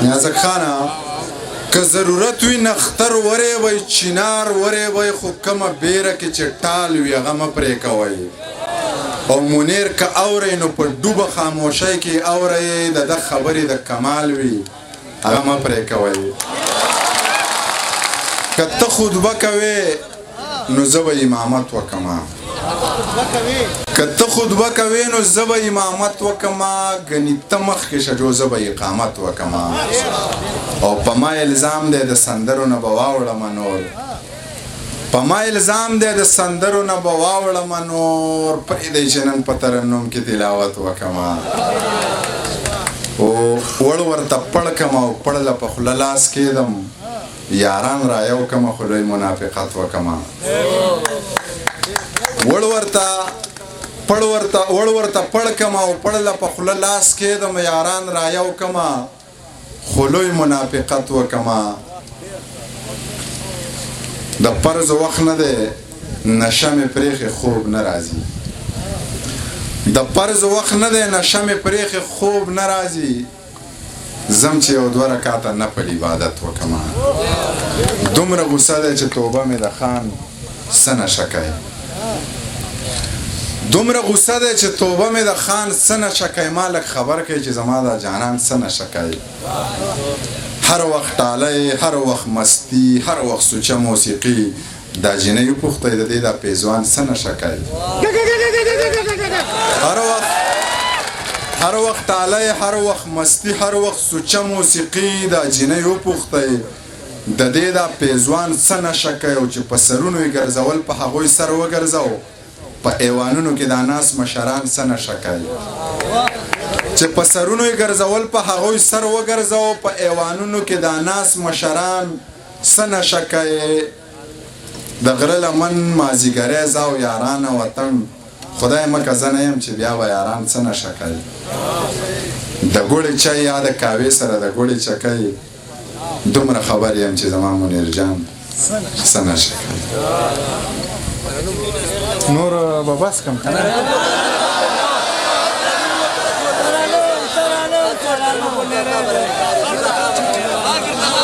نیازک خانه که ضرورت وي نختر وری وی چینار وری وی خو کمه بیره کې چې ټال وي هغه مه پرې کوئ او منیر که اورئ نو په ډوبه خاموشۍ کې اورئ د ده خبرې د کمال وي هغه مه پرې کوئ که ته خطبه کوې نو زه به امامت وکمه که ته خطبه کوې نو زه به امامت وکمه ګنې ته مخکې شه جو زه به اقامت وکمه او په ما الزام دی د سندرو نه به واوړمه نور په ما الزام دی د سندرو نه به واوړمه نور پرېږدی چې نن په ترنم کې تلاوت وکمه او وړ ورته پړ کمه او پړله په خوله لاس کېدم یاران را یو کمه خو لوی منافقت وکمه وړ ورته پړ کمه او پړله په خوله لاس کېدم یاران را یو کمه خو لوی منافقت وکمه د فرض وخت نه دی نشه مې پرېښې خوب نه راځي د فرض وخت نه دی نشه مې پرېښې خوب نه راځي زم چې یو دوه رکعته نفل عبادت وکمه دومره غوسه دی چې توبه مې د خان څه نشه کوي دومره غوسه دی چې توبه مې د خان څه نشه کوي ما لږ خبر کوي چې زما د جانان څه نشه کوي هر وخت ټالی هر وخت مستی هر وخت سوچه موسیقي دا جینۍ وپوښتئ د دې دا پیزوان څه نشه کوي هر وخت ټالی هر وخت مستی هر وخت سوچه موسیقي دا جینۍ وپوښتئ د دې دا پیزوان څه نشه کوي او چې په سرونو یې ګرځول په هغوی سر وګرځو په ایوانونو کې دا ناس مشران څه نشه کوي چې په سرونو یې ګرځول په هغوی سر وګرځو په ایوانونو کې دا ناس مشران څه نشه کوي د غره لمن مازیګری زه او یارانه وطن خدای مکه زه نه یم چې بیا به یاران څه نشه کوي د ګوړې چای یا د کاوې سره د ګوړې چکۍ دومره خبر یم چې زما منیر جان څه نشه کوي نور به بس کم که نه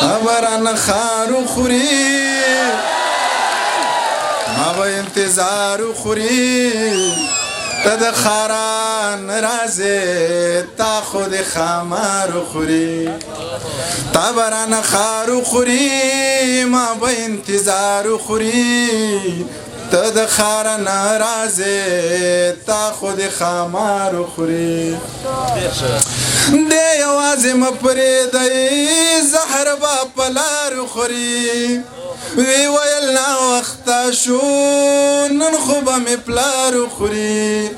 خبرانه خارو خوري ما به انتظارو خوري ته د خاران رازې تا خود خامارو خوري تا برانه خارو خوري ما به انتظارو خوري ته د خاران رازې تا خود خامارو خوري دی یوازې مه پرېږدئ زهر به په لارو خوري وی ویل ناوخته شو نن خو به مې پلارو خوري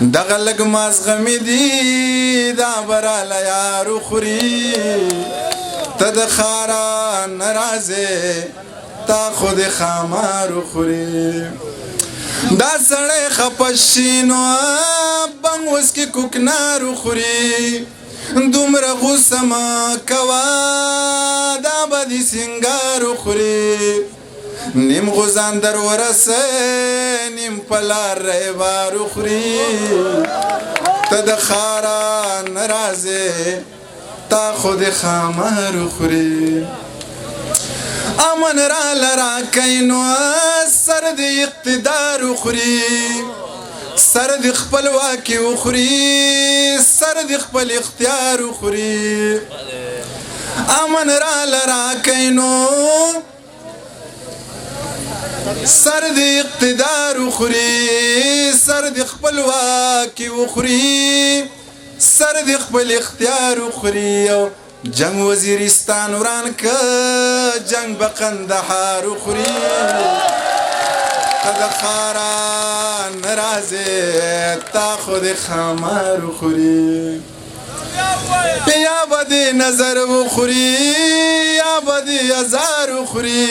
دغه لږ مازغمې دي دا به راله یارو خوري ته د خاران رازې تا خو د خامارو خوري دا سړی خفه شي نو بنګ اوس کې کوکنارو خوري دومره غوسه مه کوه دا به دې سینګارو خوري نیم غوزان در ورسئ نیم په لار ریبارو خوري ته د خاران رازې تا خو د خامارو خوري امن را لرا کینو سر د اقتدار خوري سر د خپل واکي خوري سر د خپل اختیار خوري امن را لرا کینو سر د اقتدار خوري سر د خپل واکي خوري سر د خپل اختیار خوري جنگ وزیرستان وران که جنگ به قندهار خوري ته د خاران رازې تا خود خامار خوري یا به دې نظر وخوري یا به دې ازار خوري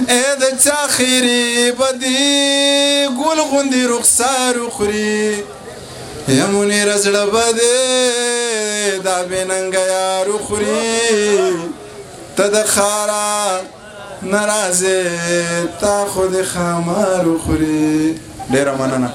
ای د چا خیرې به دې ګل غوندې رخسار خوري یا منیره زړه به دې دا بېننګه یارو خوري ته د خاران نه راځې تا خو د خامارو خوري ډېره مننه